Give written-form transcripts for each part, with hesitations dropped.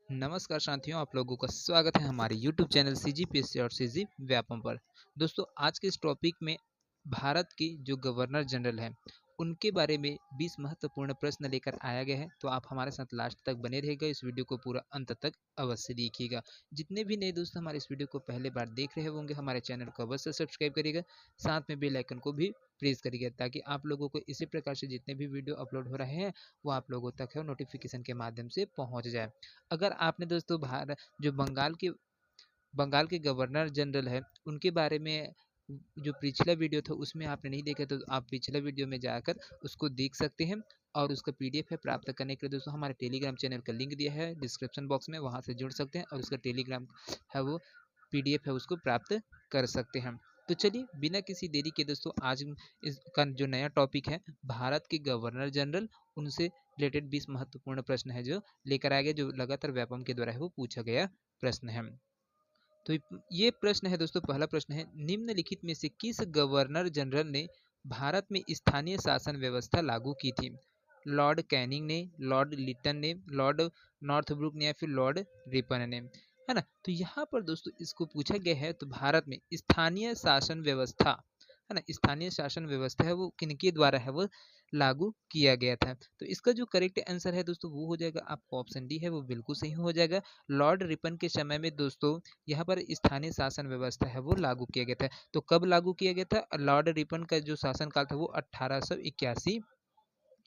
नमस्कार साथियों, आप लोगों का स्वागत है हमारे YouTube चैनल CGPSC और CG व्यापम पर। दोस्तों, आज के इस टॉपिक में भारत की जो गवर्नर जनरल है उनके बारे में 20 महत्वपूर्ण प्रश्न लेकर आया गया है। तो आप हमारे साथ लास्ट तक बने रहिएगा, इस वीडियो को पूरा अंत तक अवश्य देखिएगा। जितने भी नए दोस्त हमारे इस वीडियो को पहले बार देख रहे होंगे, हमारे चैनल को अवश्य सब्सक्राइब करिएगा, साथ में बेल आइकन को भी प्रेस करिएगा ताकि आप लोगों को इसी प्रकार से जितने भी वीडियो अपलोड हो रहे हैं वो आप लोगों तक है नोटिफिकेशन के माध्यम से पहुंच जाए। अगर आपने दोस्तों भारत जो बंगाल के गवर्नर जनरल है उनके बारे में जो पिछला वीडियो था उसमें आपने नहीं देखा तो आप पिछला वीडियो में जाकर उसको देख सकते हैं। और उसका पीडीएफ है, प्राप्त करने के लिए दोस्तों हमारे टेलीग्राम चैनल का लिंक दिया है डिस्क्रिप्शन बॉक्स में, वहां से जुड़ सकते हैं और उसका टेलीग्राम है वो पीडीएफ है उसको प्राप्त कर सकते हैं। तो चलिए बिना किसी देरी के दोस्तों आज इसका जो नया टॉपिक है भारत के गवर्नर जनरल, उनसे रिलेटेड 20 महत्वपूर्ण प्रश्न है जो लेकर आ गया, जो लगातार व्यापम के द्वारा है वो पूछा गया प्रश्न है। तो ये प्रश्न है दोस्तों, पहला प्रश्न है, निम्नलिखित में से किस गवर्नर जनरल ने भारत में स्थानीय शासन व्यवस्था लागू की थी? लॉर्ड कैनिंग ने, लॉर्ड लिटन ने, लॉर्ड नॉर्थब्रुक ने या फिर लॉर्ड रिपन ने, है ना। तो यहाँ पर दोस्तों इसको पूछा गया है तो भारत में स्थानीय शासन व्यवस्था, है ना, स्थानीय शासन व्यवस्था है वो किनके द्वारा है वो लागू किया गया था। तो इसका जो करेक्ट आंसर है दोस्तों वो हो जाएगा आपका ऑप्शन डी है वो बिल्कुल सही हो जाएगा। लॉर्ड रिपन के समय में दोस्तों यहाँ पर स्थानीय शासन व्यवस्था है वो लागू किया गया था। तो कब लागू किया गया था? लॉर्ड रिपन का जो शासनकाल था वो 1881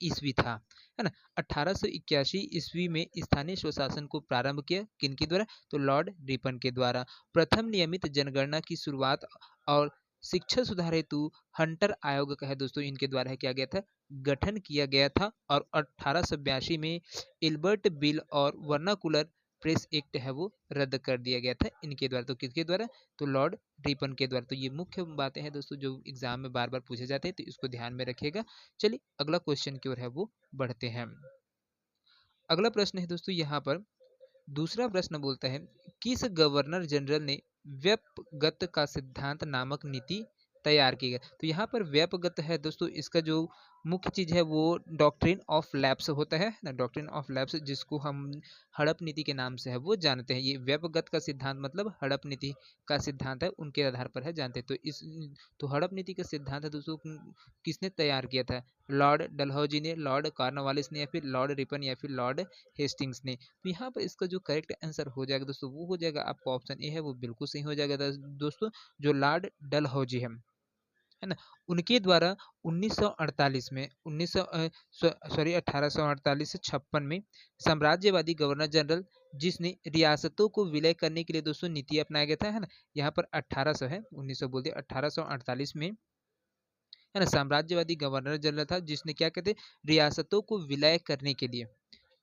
ईस्वी था, है ना। 1881 ईस्वी में स्थानीय स्वशासन को प्रारंभ किया किनके द्वारा? तो लॉर्ड रिपन के द्वारा। प्रथम नियमित जनगणना की शुरुआत और शिक्षा सुधार हेतु हंटर आयोग का है दोस्तों इनके द्वारा किया गया था, गठन किया गया था। और 1882 में इल्बर्ट बिल और वर्नाकुलर प्रेस एक्ट है वो रद्द कर दिया गया था इनके द्वारा। तो किसके द्वारा? तो लॉर्ड रिपन के द्वारा। तो ये मुख्य बातें हैं दोस्तों जो एग्जाम में बार बार पूछे जाते हैं, तो इसको ध्यान में रखिएगा। चलिए अगला क्वेश्चन की ओर है वो बढ़ते हैं। अगला प्रश्न है दोस्तों यहाँ पर, दूसरा प्रश्न बोलता है, किस गवर्नर जनरल ने व्यपगत का सिद्धांत नामक नीति तैयार की गई? तो यहाँ पर व्यपगत है दोस्तों, इसका जो मुख्य चीज है वो डॉक्ट्रिन ऑफ लैप्स होता है ना, डॉक्ट्रिन ऑफ लैप्स जिसको हम हड़प नीति के नाम से है वो जानते हैं। ये व्यपगत का सिद्धांत मतलब हड़प नीति का सिद्धांत है उनके आधार पर है जानते हैं। तो हड़प नीति का सिद्धांत है दोस्तों किसने तैयार किया था? लॉर्ड डलहौजी ने, लॉर्ड कॉर्नवालिस ने या फिर लॉर्ड रिपन या फिर लॉर्ड हेस्टिंग्स ने। तो यहाँ पर इसका जो करेक्ट आंसर हो जाएगा दोस्तों वो हो जाएगा आपका ऑप्शन ए है वो बिल्कुल सही हो जाएगा दोस्तों। जो लॉर्ड डलहौजी है ना, उनके द्वारा 1948 में 1848 से 56 में साम्राज्यवादी गवर्नर जनरल जिसने रियासतों को विलय करने के लिए दोस्तों नीति अपनाया गया था, है ना। यहाँ पर 1800 है, 1900 बोल दिया, 1848 में, है ना, साम्राज्यवादी गवर्नर जनरल था जिसने क्या कहते रियासतों को विलय करने के लिए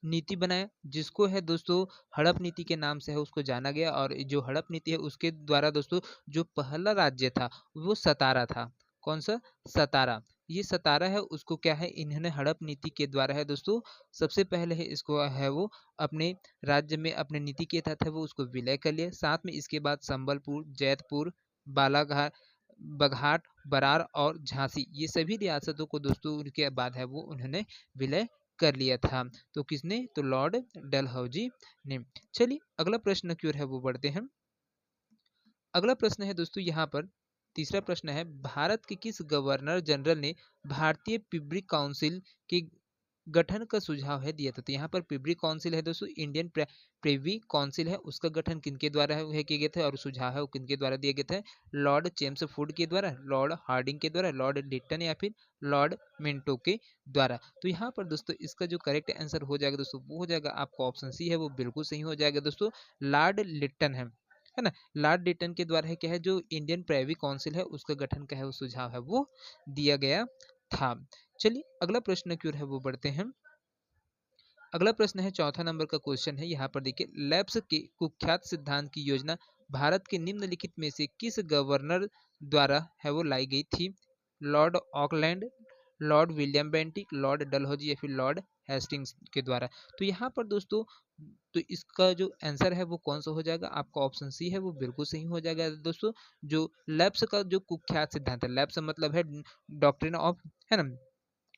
नीति बनाया, जिसको है दोस्तों हड़प नीति के नाम से है उसको जाना गया। और जो हड़प नीति है उसके द्वारा दोस्तों जो पहला राज्य था वो सतारा था। कौन सा? सतारा। ये सतारा है उसको क्या है इन्होंने हड़प नीति के द्वारा है दोस्तों सबसे पहले है इसको है वो अपने राज्य में अपने नीति के तहत है वो उसको विलय कर लिया। साथ में इसके बाद संबलपुर, जैतपुर, बालाघाट, बघाट, बरार और झांसी ये सभी रियासतों को दोस्तों उनके बाद है वो उन्होंने विलय कर लिया था। तो किसने? तो लॉर्ड डलहौजी ने। चलिए अगला प्रश्न की ओर है वो बढ़ते हैं। अगला प्रश्न है दोस्तों यहाँ पर, तीसरा प्रश्न है, भारत के किस गवर्नर जनरल ने भारतीय पिब्री काउंसिल के गठन का सुझाव है दिया था? तो यहाँ पर पिब्री काउंसिल है दोस्तों इंडियन प्रिवी काउंसिल है, उसका गठन किनके द्वारा है किया गया था और सुझाव है वो किनके द्वारा दिया गया था? लॉर्ड चेम्सफोर्ड के द्वारा, लॉर्ड हार्डिंग के द्वारा, लॉर्ड लिटन या फिर लॉर्ड मिंटो के द्वारा। तो यहाँ पर दोस्तों इसका जो करेक्ट आंसर हो जाएगा दोस्तों वो हो जाएगा आपका ऑप्शन सी है वो बिल्कुल सही हो जाएगा दोस्तों। लॉर्ड लिटन है ना, लॉर्ड लिटन के द्वारा है क्या है जो इंडियन प्राइवी काउंसिल है उसका गठन का है वो सुझाव है वो दिया गया था। चलिए अगला प्रश्न की ओर है वो बढ़ते हैं। अगला प्रश्न है, चौथा नंबर का क्वेश्चन है, यहाँ पर देखिए, लैप्स के कुख्यात सिद्धांत की योजना भारत के निम्नलिखित में से किस गवर्नर द्वारा है वो लाई गई थी? Lord Auckland, Lord William Bentinck, Lord Dalhousie या फिर लॉर्ड हेस्टिंग्स के द्वारा। तो यहाँ पर दोस्तों तो इसका जो आंसर है वो कौन सा हो जाएगा? आपका ऑप्शन सी है वो बिल्कुल सही हो जाएगा दोस्तों। जो लैप्स का जो कुख्यात सिद्धांत है, लैप्स मतलब है डॉक्ट्रिन ऑफ, है ना,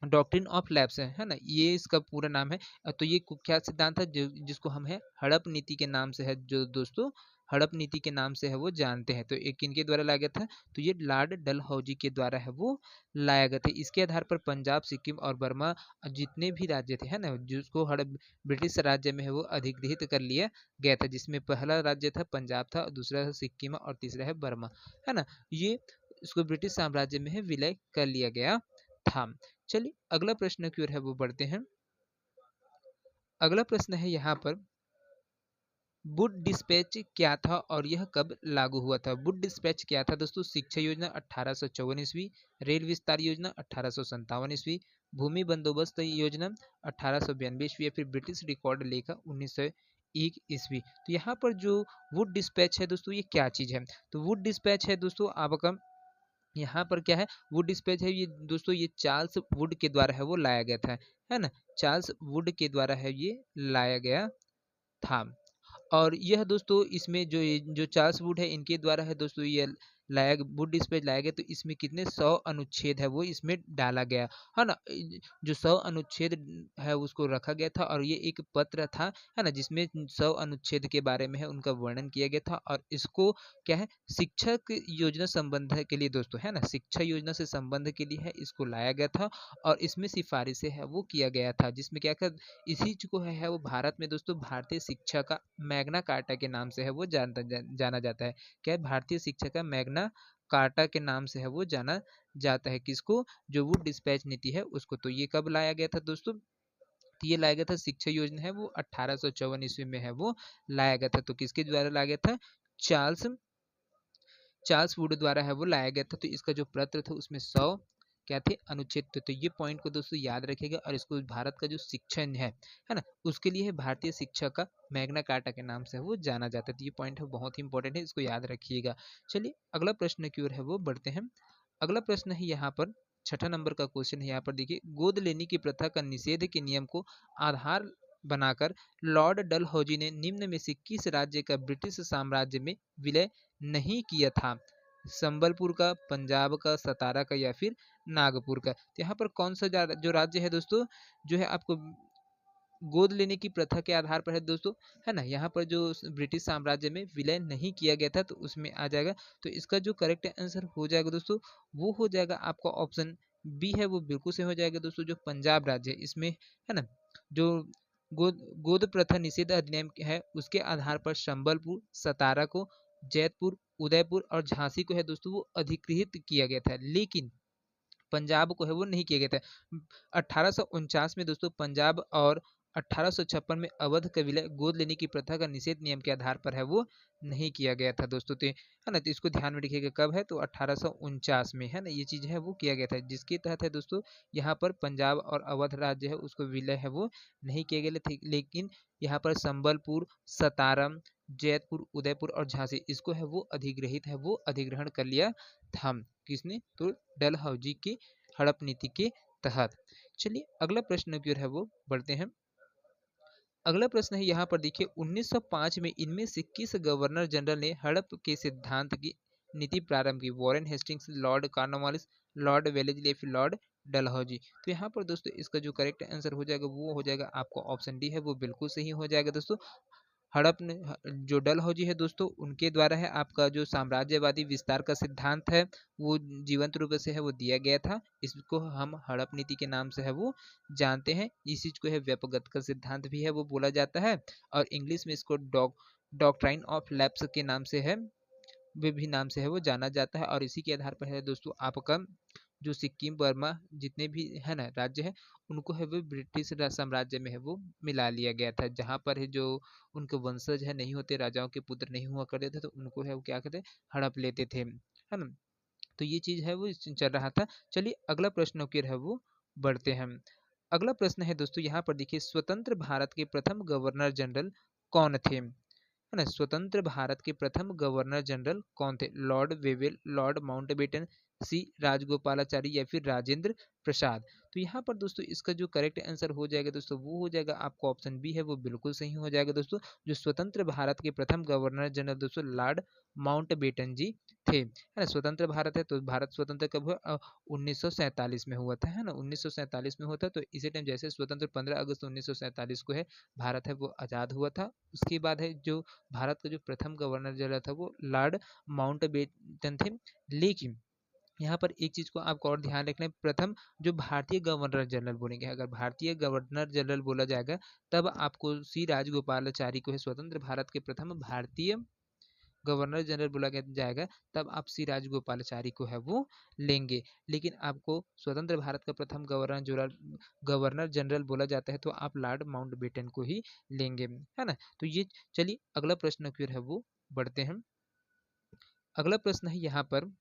डॉक्ट्रिन ऑफ लैप्स है ना, ये इसका पूरा नाम है। तो ये क्या सिद्धांत है जिसको हम है हड़प नीति के नाम से है जो दोस्तों हड़प नीति के नाम से है वो जानते हैं। तो एक किनके द्वारा लाया गया था, तो ये लॉर्ड डलहौजी के द्वारा है वो लाया गया था। इसके आधार पर पंजाब, सिक्किम और बर्मा जितने भी राज्य थे है ना, जिसको हड़प ब्रिटिश राज्य में है वो अधिग्रहित कर लिया गया था, जिसमें पहला राज्य था पंजाब था, दूसरा सिक्किम और तीसरा है बर्मा, है ना। ये इसको ब्रिटिश साम्राज्य में है विलय कर लिया गया था। चलिए अगला प्रश्न की ओर है वो बढ़ते हैं। अगला प्रश्न है यहाँ पर, वुड डिस्पैच क्या था और यह कब लागू हुआ था। वुड डिस्पैच क्या था दोस्तों, शिक्षा योजना 1854 ईस्वी, रेल विस्तार योजना 1857 ईस्वी, भूमि बंदोबस्त योजना 1892 ईस्वी, या फिर ब्रिटिश रिकॉर्ड लेखा 1901 ईस्वी। तो यहाँ पर जो वुड डिस्पैच है दोस्तों ये क्या चीज है, तो वुड डिस्पैच है दोस्तों आपका यहाँ पर क्या है, वुड डिस्पैच है ये दोस्तों, ये चार्ल्स वुड के द्वारा है वो लाया गया था, है ना। चार्ल्स वुड के द्वारा है ये लाया गया था। और यह दोस्तों इसमें जो चार्ल्स वुड है इनके द्वारा है दोस्तों ये लाया वुड डिस्पैच लाया गया। तो इसमें कितने 100 अनुच्छेद है वो इसमें डाला गया, है ना। जो 100 अनुच्छेद है उसको रखा गया था, और ये एक पत्र था, है ना, जिसमें 100 अनुच्छेद के बारे में है उनका वर्णन किया गया था। और इसको क्या है, शिक्षक योजना संबंध के लिए दोस्तों, है ना, शिक्षा योजना से संबंध के लिए है इसको लाया गया था। और इसमें सिफारिशें है वो किया गया था, जिसमें क्या कर इसी चीज को है वो भारत में दोस्तों भारतीय शिक्षा का मैग्ना कार्टा के नाम से है वो जाना जाता है। क्या है, भारतीय शिक्षा का मैग्ना कार्टा के नाम से है वो जाना जाता है। किसको, जो वो डिस्पैच नीति है उसको। तो ये कब लाया गया था दोस्तों, तो ये लाया गया था, शिक्षा योजना है वो 1854 ईस्वी में है वो लाया गया था। तो किसके द्वारा लाया गया था, चार्ल्स चार्ल्स वुड द्वारा है वो लाया गया था। तो इसका जो पत्र था उसमें 100 क्या थे, अनुच्छेद थे। तो ये पॉइंट को दोस्तों याद रखिएगा, और इसको भारत का जो शिक्षण है ना, उसके लिए भारतीय शिक्षा का मैग्ना कार्टा के नाम से वो जाना जाता है। तो ये पॉइंट है बहुत ही इंपॉर्टेंट है, इसको याद रखिएगा। चलिए अगला प्रश्न की ओर है वो बढ़ते हैं। अगला प्रश्न है यहाँ पर, छठा नंबर का क्वेश्चन है यहाँ पर, देखिए, गोद लेने की प्रथा का निषेध के नियम को आधार बनाकर लॉर्ड डलहौजी ने निम्न में से किस राज्य का ब्रिटिश साम्राज्य में विलय नहीं किया था। संबलपुर का, पंजाब का, सतारा का, या फिर नागपुर का। तो यहाँ पर कौन सा जो राज्य है दोस्तों, जो है आपको गोद लेने की प्रथा के आधार पर है दोस्तों, है ना, यहाँ पर जो ब्रिटिश साम्राज्य में विलय नहीं किया गया था, तो उसमें आ जाएगा। तो इसका जो करेक्ट आंसर हो जाएगा दोस्तों, वो हो जाएगा आपका ऑप्शन बी है वो बिल्कुल से हो जाएगा दोस्तों, जो पंजाब राज्य है इसमें, है ना, जो गोद प्रथा निषेध अधिनियम है उसके आधार पर संबलपुर, सतारा को, जैतपुर, उदयपुर और झांसी को है दोस्तों वो अधिकृत किया गया था, लेकिन पंजाब को है वो नहीं किया गया था। 1849 में दोस्तों पंजाब, और 1856 में अवध का विलय गोद लेने की प्रथा का निषेध नियम के आधार पर है वो नहीं किया गया था दोस्तों। तो है ना, तो इसको ध्यान में रखिएगा कब है, तो 1849 में, है ना, ये चीज है वो किया गया था, जिसके तहत है दोस्तों यहाँ पर पंजाब और अवध राज्य है उसको विलय है वो नहीं किया गया था। लेकिन यहाँ पर संबलपुर, सतारम, जैतपुर, उदयपुर और झांसी इसको है वो अधिग्रहित है वो अधिग्रहण कर लिया था। किसने, तो डलहौजी की हड़प नीति के तहत। चलिए अगला प्रश्न की ओर है वो बढ़ते हैं। अगला प्रश्न है यहाँ पर देखिए, 1905 में इनमें से किस गवर्नर जनरल ने हड़प के सिद्धांत की नीति प्रारंभ की। Warren Hastings, Lord Cornwallis, Lord Wellesley, फिर लॉर्ड डलहौजी। तो यहाँ पर दोस्तों इसका जो करेक्ट आंसर हो जाएगा वो हो जाएगा आपको ऑप्शन डी है वो बिल्कुल सही हो जाएगा दोस्तों। हड़प ने जो डलहौजी है दोस्तों उनके द्वारा है आपका जो साम्राज्यवादी विस्तार का सिद्धांत है वो जीवंत रूप से है वो दिया गया था। इसको हम हड़प नीति के नाम से है वो जानते हैं। इस चीज को है व्यपगत का सिद्धांत भी है वो बोला जाता है, और इंग्लिश में इसको डॉक्ट्राइन ऑफ लैप्स के नाम से है विभिन्न नाम से है वो जाना जाता है। और इसी के आधार पर है दोस्तों आपका जो सिक्किम, बर्मा जितने भी है ना राज्य है उनको है वो ब्रिटिश साम्राज्य में है वो मिला लिया गया था। जहाँ पर है जो उनके वंशज है नहीं होते, राजाओं के पुत्र नहीं हुआ करते थे, तो उनको है वो क्या कहते हड़प लेते थे, है ना। तो ये चीज है वो चल रहा था। चलिए अगला प्रश्न के है वो बढ़ते हैं। अगला प्रश्न है दोस्तों यहाँ पर देखिए, स्वतंत्र भारत के प्रथम गवर्नर जनरल कौन थे, है ना। स्वतंत्र भारत के प्रथम गवर्नर जनरल कौन थे। लॉर्ड वेवेल, लॉर्ड माउंटबेटन, सी राजगोपालाचारी या फिर राजेंद्र प्रसाद। तो यहाँ पर दोस्तों इसका जो करेक्ट आंसर हो जाएगा दोस्तों वो हो जाएगा आपका ऑप्शन बी है वो बिल्कुल सही हो जाएगा दोस्तों। जो स्वतंत्र भारत के प्रथम गवर्नर जनरल दोस्तों लॉर्ड माउंटबेटन जी थे, है ना। स्वतंत्र भारत है तो भारत स्वतंत्र कब हुआ? 1947 में हुआ था, है ना। 1947 में हुआ था, तो इसी टाइम जैसे स्वतंत्र 15 अगस्त 1947 को है भारत है वो आज़ाद हुआ था। उसके बाद है जो भारत का जो प्रथम गवर्नर जनरल था वो लॉर्ड माउंटबेटन थे। लेकिन यहाँ पर एक चीज को आपको और ध्यान रखना है, प्रथम जो भारतीय गवर्नर जनरल बोलेंगे, अगर भारतीय गवर्नर जनरल बोला जाएगा तब आपको सी राजगोपालाचारी को है स्वतंत्र भारत के प्रथम भारतीय गवर्नर जनरल बोला जाएगा तब आप सी राजगोपालाचारी को है वो लेंगे। लेकिन आपको स्वतंत्र भारत का प्रथम गवर्नर जनरल बोला जाता है तो आप लॉर्ड माउंटबेटन को ही लेंगे, है ना। तो ये चलिए अगला प्रश्न क्यों है वो बढ़ते हैं। अगला प्रश्न है यहाँ पर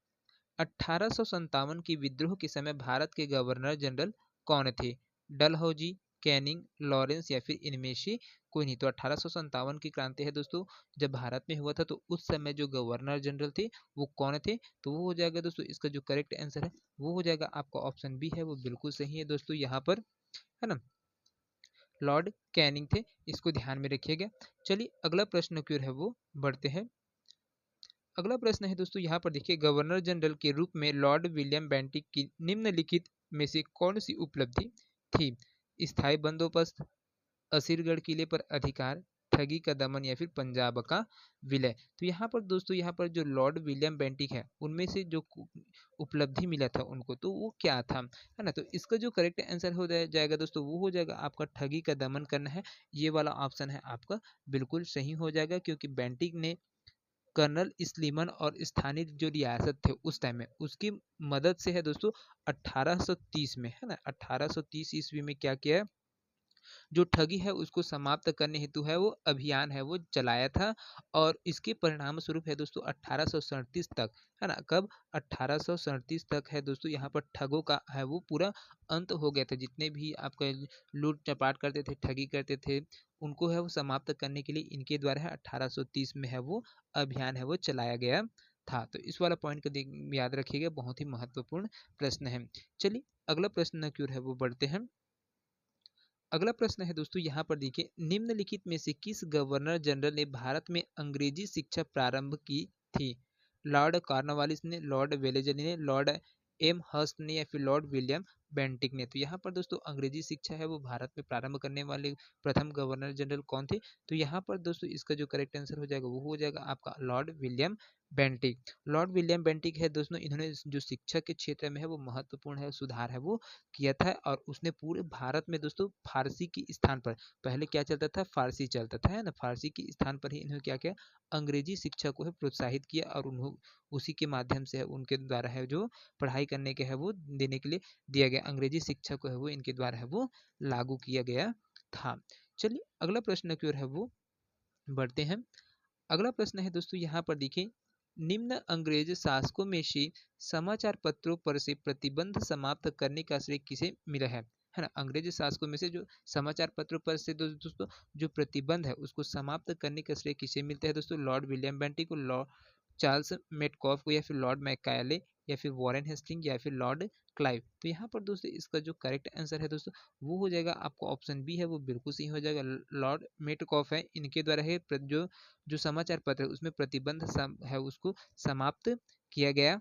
1857 की विद्रोह के समय भारत के गवर्नर जनरल कौन थे? डलहौजी, कैनिंग, लॉरेंस या फिर इनमें से कोई नहीं। तो 1857 की क्रांति है दोस्तों जब भारत में हुआ था तो उस समय जो गवर्नर जनरल थे वो कौन थे? तो वो हो जाएगा दोस्तों इसका जो करेक्ट आंसर है वो हो जाएगा आपका ऑप्शन बी है वो बिल्कुल सही है दोस्तों यहाँ पर, है ना। लॉर्ड कैनिंग थे, इसको ध्यान में रखिएगा। चलिए अगला प्रश्न क्यों है वो बढ़ते हैं। अगला प्रश्न है दोस्तों यहाँ पर देखिए, गवर्नर जनरल के रूप में लॉर्ड विलियम बेंटिक की निम्नलिखित में से कौन सी उपलब्धि थी? स्थायी बंदोबस्त, असीरगढ़ किले पर अधिकार, ठगी का दमन या फिर पंजाब का विलय। तो यहाँ पर दोस्तों यहाँ पर जो लॉर्ड विलियम बेंटिक है उनमें से जो उपलब्धि मिला था उनको तो वो क्या था, है ना। तो इसका जो करेक्ट आंसर हो जाएगा दोस्तों वो हो जाएगा आपका ठगी का दमन करना है। ये वाला ऑप्शन है आपका बिल्कुल सही हो जाएगा, क्योंकि बेंटिक ने कर्नल स्लीमन और स्थानीय जो रियासत थे उस टाइम में उसकी मदद से है दोस्तों 1830 में, है ना, 1830 ईस्वी में क्या किया, जो ठगी है उसको समाप्त करने हेतु है वो अभियान है वो चलाया था। और इसके परिणाम स्वरूप है दोस्तों 1837 तक, है ना, कब 1837 तक है दोस्तों यहाँ पर ठगों का है वो पूरा अंत हो गया था। जितने भी आपका लूट चपाट करते थे, ठगी करते थे, उनको है वो समाप्त करने के लिए इनके द्वारा है 1830 में है वो अभियान है वो चलाया गया था। तो इस वाला पॉइंट को याद रखिएगा, बहुत ही महत्वपूर्ण प्रश्न है। चलिए अगला प्रश्न क्यों है वो बढ़ते हैं। अगला प्रश्न है दोस्तों यहाँ पर देखिए, निम्नलिखित में से किस गवर्नर जनरल ने भारत में अंग्रेजी शिक्षा प्रारंभ की थी? लॉर्ड कॉर्नवालिस ने, लॉर्ड वेलेजली ने, लॉर्ड एम हर्स्ट ने या फिर लॉर्ड विलियम बेंटिक ने। तो यहाँ पर दोस्तों अंग्रेजी शिक्षा है वो भारत में प्रारंभ करने वाले प्रथम गवर्नर जनरल कौन थे? तो यहाँ पर दोस्तों इसका जो करेक्ट आंसर हो जाएगा वो हो जाएगा आपका Lord William Bentinck. Lord William Bentinck है दोस्तों, इन्होंने जो शिक्षा के क्षेत्र में है वो महत्वपूर्ण है सुधार है वो किया था। और उसने पूरे भारत में दोस्तों फारसी के स्थान पर, पहले क्या चलता था, फारसी चलता था, है ना, फारसी के स्थान पर ही इन्होंने क्या किया, अंग्रेजी शिक्षा को है प्रोत्साहित किया और उन्होंने उसी के माध्यम से है उनके द्वारा है जो पढ़ाई करने के है वो देने के लिए दिया गया, अंग्रेजी शिक्षा को है वो इनके द्वारा है वो लागू किया गया था। चलिए अगला प्रश्न की ओर है वो बढ़ते हैं। अगला प्रश्न है दोस्तों यहाँ पर देखिए, निम्न अंग्रेज शासकों में से समाचार पत्रों पर से प्रतिबंध समाप्त करने का श्रेय किसे मिला है ना। अंग्रेजी शासकों में से जो समाचार पत्रों पर से दोस्तों जो प्रतिबंध है उसको समाप्त करने का श्रेय किसे मिलता है दोस्तों? लॉर्ड विलियम बेंटिक को, लॉर्ड चार्ल्स मेटकॉफ को, या फिर लॉर्ड मैकाले, या फिर वॉरेन हेस्टिंग, या फिर लॉर्ड क्लाइव। तो यहाँ पर दोस्तों इसका जो करेक्ट आंसर है दोस्तों वो हो जाएगा आपको ऑप्शन बी है वो बिल्कुल सही हो जाएगा। लॉर्ड मेटकॉफ है, इनके द्वारा है जो जो समाचार पत्र है उसमें प्रतिबंध है उसको समाप्त किया गया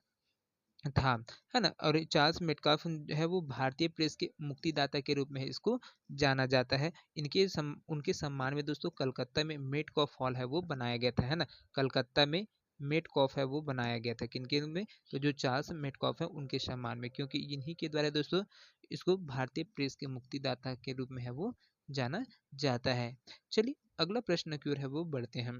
था, है ना। और चार्ल्स मेटकाफ जो है वो भारतीय प्रेस के मुक्तिदाता के रूप में है इसको जाना जाता है। उनके सम्मान में दोस्तों कलकत्ता में मेटकॉफ हॉल है वो बनाया गया था, है ना। कलकत्ता में मेटकॉफ है वो बनाया गया था किनके रूप में? तो जो चार्ल्स मेटकॉफ है उनके सम्मान में, क्योंकि इन्हीं के द्वारा दोस्तों इसको भारतीय प्रेस के मुक्तिदाता के रूप में है वो जाना जाता है। चलिए अगला प्रश्न की ओर है वो बढ़ते हैं।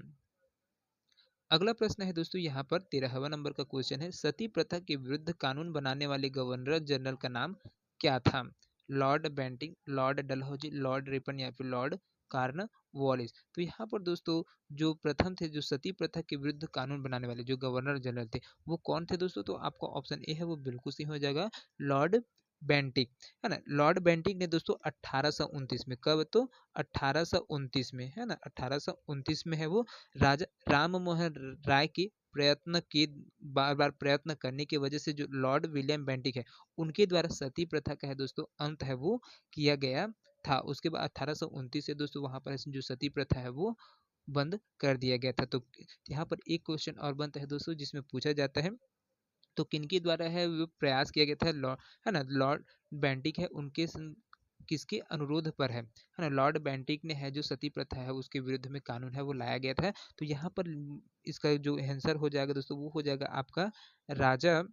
अगला प्रश्न है दोस्तों यहाँ पर 13वां नंबर का क्वेश्चन है, सती प्रथा के विरुद्ध कानून बनाने वाले गवर्नर जनरल का नाम क्या था? Lord Bentinck, Lord Dalhousie, Lord Ripon या फिर लॉर्ड कॉर्नवालिस। तो यहाँ पर दोस्तों जो प्रथम थे जो सती प्रथा के विरुद्ध कानून बनाने वाले जो गवर्नर जनरल थे वो कौन थे दोस्तों? तो आपका ऑप्शन ए है वो बिल्कुल सही हो जाएगा, लॉर्ड बेंटिक, है ना। लॉर्ड बेंटिक ने दोस्तों 1829 में, कब? तो 1829 में, है ना, 1829 में है वो राजा राम मोहन राय के बार बार प्रयत्न करने की वजह से जो लॉर्ड विलियम बेंटिक है उनके द्वारा सती प्रथा का है दोस्तों अंत है वो किया गया था। उसके बाद 1829 से दोस्तों वहां पर जो सती प्रथा है वो बंद कर दिया गया था। तो यहाँ पर एक क्वेश्चन और बनता है दोस्तों जिसमें पूछा जाता है तो किनके द्वारा है वो प्रयास किया गया था, लॉर्ड है ना, लॉर्ड बेंटिक है उनके किसके अनुरोध पर है ना, लॉर्ड बेंटिक ने है जो सती प्रथा है उसके विरुद्ध में कानून है वो लाया गया था। तो यहाँ पर इसका जो आंसर हो जाएगा दोस्तों वो हो जाएगा आपका राजा,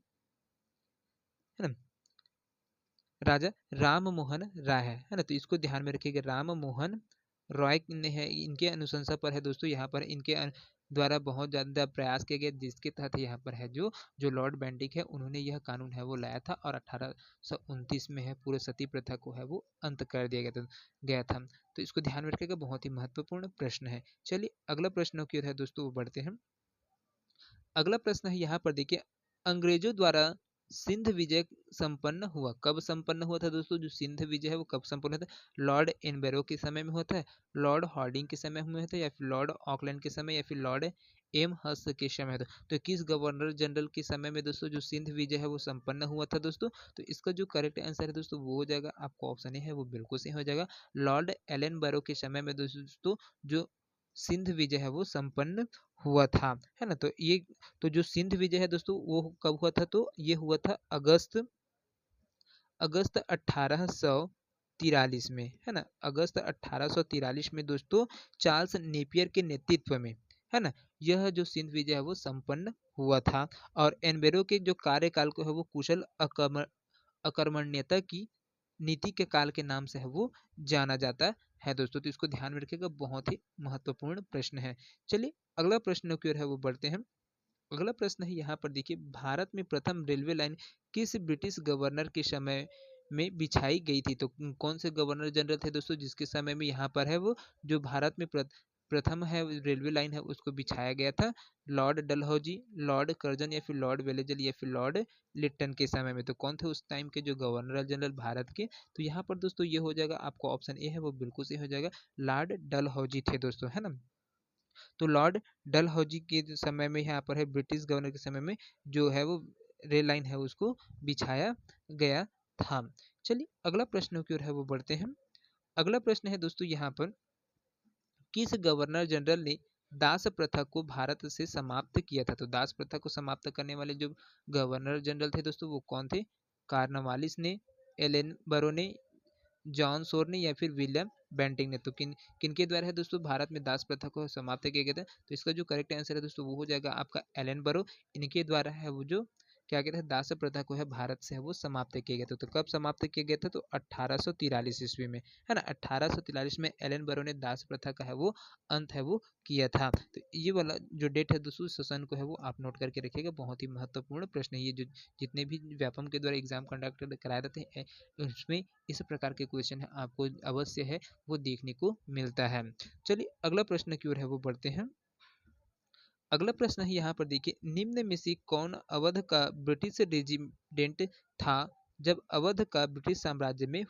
है ना, राजा राम मोहन राय है ना। तो इसको ध्यान में रखिएगा, राम मोहन रॉय ने है, इनके अनुशंसा पर है दोस्तों, यहाँ पर इनके द्वारा बहुत ज़्यादा प्रयास किया गया जिसके तहत यहाँ पर है जो जो लॉर्ड बेंटिक है उन्होंने यह कानून है वो लाया था और 1829 में है पूरे सती प्रथा को है वो अंत कर दिया गया था। तो इसको ध्यान में रखिएगा, बहुत ही महत्वपूर्ण प्रश्न है। चलिए अगला प्रश्न की ओर है दोस्तों वो बढ़ते हैं। अगला प्रश्न है यहाँ पर देखिए, अंग्रेजों द्वारा सिंध विजय संपन्न हुआ, कब संपन्न हुआ था दोस्तों? जो सिंध विजय है वो कब संपन्न होता है? लॉर्ड एनबेरो के समय में होता है, लॉर्ड हार्डिंग के समय में होता है, या फिर लॉर्ड ऑकलैंड के समय, या फिर लॉर्ड एम हस के समय होता है? तो किस गवर्नर जनरल के समय में दोस्तों जो सिंध विजय है वो संपन्न हुआ था दोस्तों? तो इसका जो करेक्ट आंसर है दोस्तों वो हो जाएगा आपको ऑप्शन ए है वो बिल्कुल सही हो जाएगा, लॉर्ड एलन बैरो के समय में दोस्तों जो सिंध विजय है वो संपन्न हुआ था, है ना। तो ये तो जो सिंध विजय है दोस्तों वो कब हुआ था? तो ये हुआ था अगस्त अगस्त 1843 में, है ना, अगस्त 1843 में दोस्तों चार्ल्स नेपियर के नेतृत्व में, है ना, यह जो सिंध विजय है वो संपन्न हुआ था। और एनबेरो के जो कार्यकाल को है वो कुशल अकर्मण्यता की नीति के काल के नाम से है वो जाना जाता है दोस्तों। तो इसको ध्यान में रखिएगा, बहुत ही महत्वपूर्ण प्रश्न है। चलिए अगला प्रश्न की ओर है वो बढ़ते हैं। अगला प्रश्न है यहाँ पर देखिए, भारत में प्रथम रेलवे लाइन किस ब्रिटिश गवर्नर के समय में बिछाई गई थी? तो कौन से गवर्नर जनरल थे दोस्तों जिसके समय में यहाँ पर है वो जो भारत में प्रथम है रेलवे लाइन है उसको बिछाया गया था? लॉर्ड डलहौजी, लॉर्ड कर्जन, या फिर लॉर्ड वेलेजल, या फिर लॉर्ड लिट्टन के समय में? तो कौन थे उस टाइम के जो गवर्नर जनरल भारत के? तो यहाँ पर दोस्तों ये हो जाएगा आपको ऑप्शन ए है वो बिल्कुल सही हो जाएगा, लॉर्ड डलहौजी थे दोस्तों, है ना। तो लॉर्ड डलहौजी के समय में यहाँ पर है ब्रिटिश गवर्नर के समय में जो है वो रेल लाइन है उसको बिछाया गया था। चलिए अगला प्रश्न की ओर है वो बढ़ते हैं। अगला प्रश्न है दोस्तों यहाँ पर, किस गवर्नर जनरल ने दास प्रथा को भारत से समाप्त किया था? तो दास प्रथा को समाप्त करने वाले जो गवर्नर जनरल थे दोस्तों वो कौन थे? कार्नवालिस ने, एलेन बरो ने, जॉन सोर ने, या फिर विलियम बेंटिंग ने? तो किनके द्वारा है दोस्तों भारत में दास प्रथा को समाप्त किया गया था? तो इसका जो करेक्ट आंसर है दोस्तों वो हो जाएगा आपका एलन बरो। इनके द्वारा है वो जो क्या कहते हैं दास प्रथा को है भारत से है वो समाप्त किया गया था। तो कब समाप्त किया गया था? तो 1843 ईस्वी में, है ना। 1843 में एलन बरो ने दास प्रथा का है वो अंत है वो किया था। तो ये वाला जो डेट है दोस्तों सेशन को है वो आप नोट करके रखिएगा, बहुत ही महत्वपूर्ण प्रश्न है ये। जो जितने भी व्यापम के द्वारा एग्जाम कंडक्ट कराए जाते हैं उसमें इस प्रकार के क्वेश्चन है आपको अवश्य है वो देखने को मिलता है। चलिए अगला प्रश्न की ओर है वो बढ़ते हैं। अगला प्रश्न है यहाँ पर देखिए, निम्न में से कौन अवध का ब्रिटिश रेजिडेंट था जब अवध का ब्रिटिश साम्राज्य में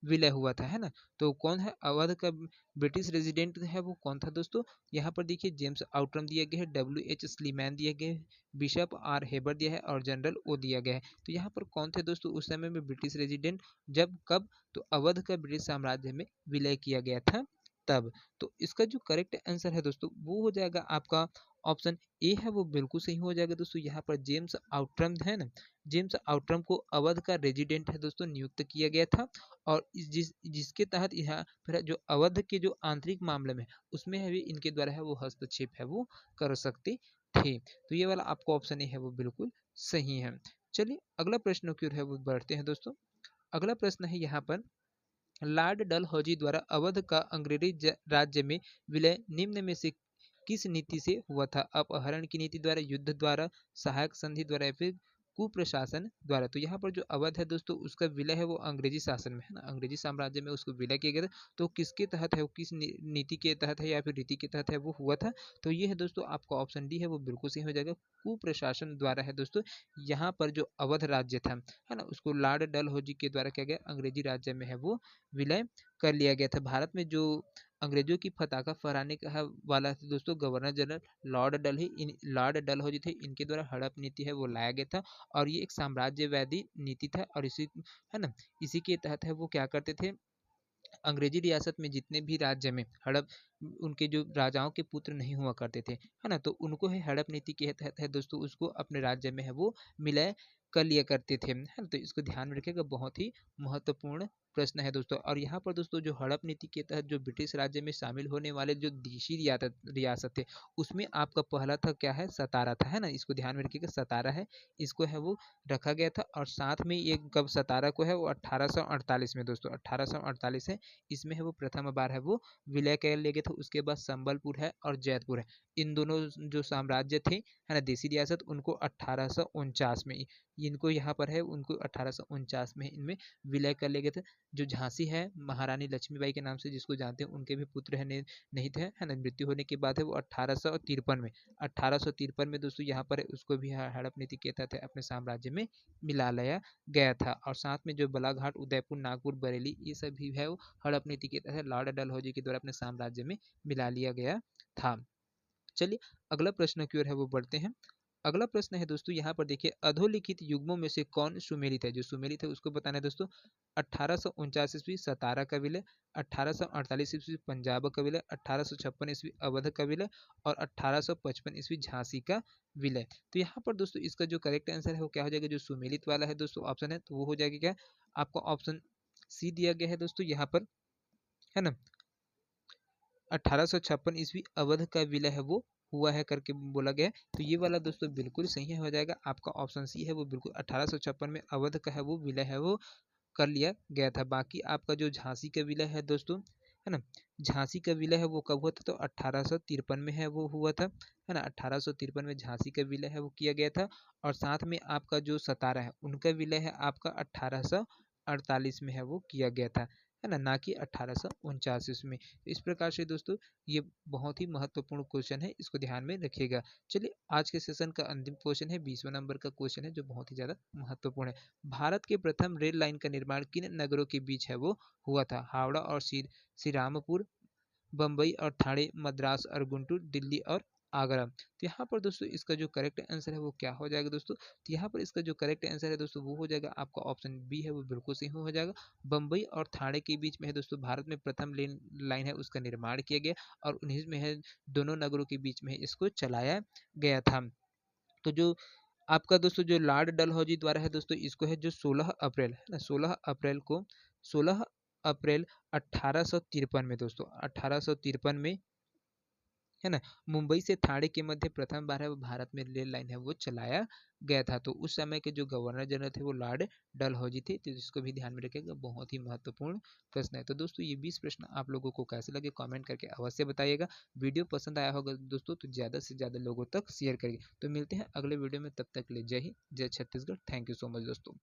विलय हुआ था, है ना। तो कौन है अवध का ब्रिटिश रेजिडेंट है वो कौन था दोस्तों? यहाँ पर देखिए जेम्स आउटरम दिया गया है, WH स्लीमैन दिया गया है, बिशप आर हेबर दिया है और जनरल ओ दिया गया है। तो यहाँ पर कौन थे दोस्तों उस समय में ब्रिटिश रेजिडेंट? जब कब? तो अवध का ब्रिटिश साम्राज्य में विलय किया गया था तब। तो इसका जो करेक्ट आंसर है दोस्तों वो हो जाएगा आपका ऑप्शन ए है वो बिल्कुल सही हो जाएगा दोस्तों। यहाँ पर जेम्स आउटरम है ना, जेम्स आउटरम को अवध का रेजिडेंट है दोस्तों नियुक्त किया गया था। और जिसके तहत यहाँ फिर जो अवध के जो आंतरिक मामले में उसमें है इनके द्वारा है वो हस्तक्षेप है वो कर सकते थे। तो ये वाला आपको ऑप्शन ए है वो बिल्कुल सही है। चलिए अगला प्रश्न की ओर है वो बढ़ते हैं दोस्तों। अगला प्रश्न है यहाँ पर, लॉर्ड डलहौजी द्वारा अवध का अंग्रेजी राज्य में विलय निम्न में से किस नीति से हुआ था? अपहरण की नीति द्वारा, युद्ध द्वारा, सहायक संधि द्वारा, या फिर कुप्रशासन द्वारा? तो यहाँ पर जो अवध है दोस्तों उसका विलय है वो अंग्रेजी शासन में, है ना, अंग्रेजी साम्राज्य में उसको विलय किया गया था। तो किसके तहत है वो, किस नीति के तहत है या फिर रीति के तहत है वो हुआ था? तो ये है दोस्तों आपका ऑप्शन डी है वो बिल्कुल सही हो जाएगा, कुप्रशासन द्वारा है दोस्तों। यहाँ पर जो अवध राज्य था, है ना, उसको लॉर्ड डलहौजी के द्वारा क्या गया अंग्रेजी राज्य में है वो विलय कर लिया गया था। भारत में जो अंग्रेजों की पताका फहराने का वाला था दोस्तों गवर्नर जनरल लॉर्ड डलहौजी थे। इनके द्वारा हड़प नीति है वो लाया गया था और ये एक साम्राज्यवादी नीति था और इसी है ना, इसी के तहत है वो क्या करते थे, अंग्रेजी रियासत में जितने भी राज्य में हड़प उनके जो राजाओं के पुत्र नहीं हुआ करते थे, है ना, तो उनको है हड़प नीति के तहत है दोस्तों उसको अपने राज्य में है वो मिलाय कर लिया करते थे, है ना, तो इसको ध्यान में रखिएगा, बहुत ही महत्वपूर्ण प्रश्न है दोस्तों। और यहाँ पर दोस्तों जो हड़प नीति के तहत जो ब्रिटिश राज्य में शामिल होने वाले जो देशी रियासत थे, उसमें आपका पहला था क्या है, सतारा था, है ना, इसको ध्यान में रखिएगा, सतारा है, इसको है वो रखा गया था। और साथ में ये कब सतारा को है वो 1848 में दोस्तों 1848 है, इसमें है वो प्रथम बार है वो विलय कर लिए गए थे। उसके बाद संबलपुर है और जैतपुर है, इन दोनों जो साम्राज्य थे, है ना, देसी रियासत, उनको 1849 में इनको यहाँ पर है उनको 1849 में इनमें विलय कर लिए गए थे। जो झांसी है महारानी लक्ष्मीबाई के नाम से जिसको जानते हैं, उनके भी पुत्र है नहीं थे, है ना, मृत्यु होने के बाद है वो 1853 में दोस्तों यहाँ पर उसको भी हड़प नीति के तहत अपने साम्राज्य में मिला लिया गया था। और साथ में जो बलाघाट, उदयपुर, नागपुर, बरेली, ये सब भी है वो हड़प नीति के तहत लॉर्ड डलहौजी के द्वारा अपने साम्राज्य में मिला लिया गया था। चलिए अगला प्रश्न की ओर है वो बढ़ते हैं। अगला प्रश्न है दोस्तों यहाँ पर देखिए, अधोलिखित युग्मों में से कौन सुमेलित है, जो सुमेलित है उसको बताना है दोस्तों। 1849 ईस्वी सतारा का विलय, 1848 ईस्वी पंजाब का विलय, 1856 ईस्वी अवध का विलय और 1855 ईस्वी झांसी का विलय। तो यहाँ पर दोस्तों इसका जो करेक्ट आंसर है वो क्या हो जाएगा, जो सुमेलित वाला है दोस्तों ऑप्शन है, तो वो हो जाएगा क्या, आपका ऑप्शन सी दिया गया है दोस्तों यहाँ पर, है ना, 1856 ईस्वी अवध का विलय है वो हुआ है करके बोला गया है। तो ये वाला दोस्तों बिल्कुल सही हो जाएगा, आपका ऑप्शन सी है वो बिल्कुल 1856 में अवध का है वो विलय है वो कर लिया गया था। बाकी आपका जो झांसी का विलय है दोस्तों, है ना, झांसी का विलय है वो कब हुआ था, तो 1853 में है वो हुआ था, है ना, 1853 में झांसी का विलय है वो किया गया था। और साथ में आपका जो सतारा है उनका विलय है आपका 1848 में है वो किया गया था, है ना, ना कि 1849 में। इस प्रकार से दोस्तों ये बहुत ही महत्वपूर्ण क्वेश्चन है, इसको ध्यान में रखिएगा। चलिए आज के सेशन का अंतिम क्वेश्चन है, 20वां नंबर का क्वेश्चन है जो बहुत ही ज्यादा महत्वपूर्ण है। भारत के प्रथम रेल लाइन का निर्माण किन नगरों के बीच है वो हुआ था, हावड़ा और श्रीरामपुर, बम्बई और ठाणे, मद्रास और गुंटूर, दिल्ली और आगरा। तो यहाँ पर दोस्तों इसका जो करेक्ट आंसर है वो क्या हो जाएगा दोस्तों, तो यहाँ पर इसका जो करेक्ट आंसर है दोस्तों वो हो जाएगा आपका ऑप्शन बी है वो बिल्कुल सही हो जाएगा। बम्बई और ठाणे के बीच में है दोस्तों भारत में प्रथम लाइन है उसका निर्माण किया गया और उन्हीं में है दोनों नगरों के बीच में इसको चलाया गया था। तो जो आपका दोस्तों जो लॉर्ड डलहौजी द्वारा है दोस्तों इसको है जो 16 अप्रैल है ना, 16 अप्रैल 1853 में दोस्तों 1853 में, है ना, मुंबई से ठाणे के मध्य प्रथम बार है वो भारत में रेल लाइन है वो चलाया गया था। तो उस समय के जो गवर्नर जनरल थे वो लॉर्ड डलहौजी थे, तो इसको भी ध्यान में रखिएगा, बहुत ही महत्वपूर्ण प्रश्न है। तो दोस्तों ये 20 प्रश्न आप लोगों को कैसे लगे कमेंट करके अवश्य बताइएगा। वीडियो पसंद आया होगा दोस्तों तो ज़्यादा से ज़्यादा लोगों तक शेयर करिए। तो मिलते हैं अगले वीडियो में, तब तक के लिए जय हिंद, जय Chhattisgarh, thank you so much दोस्तों।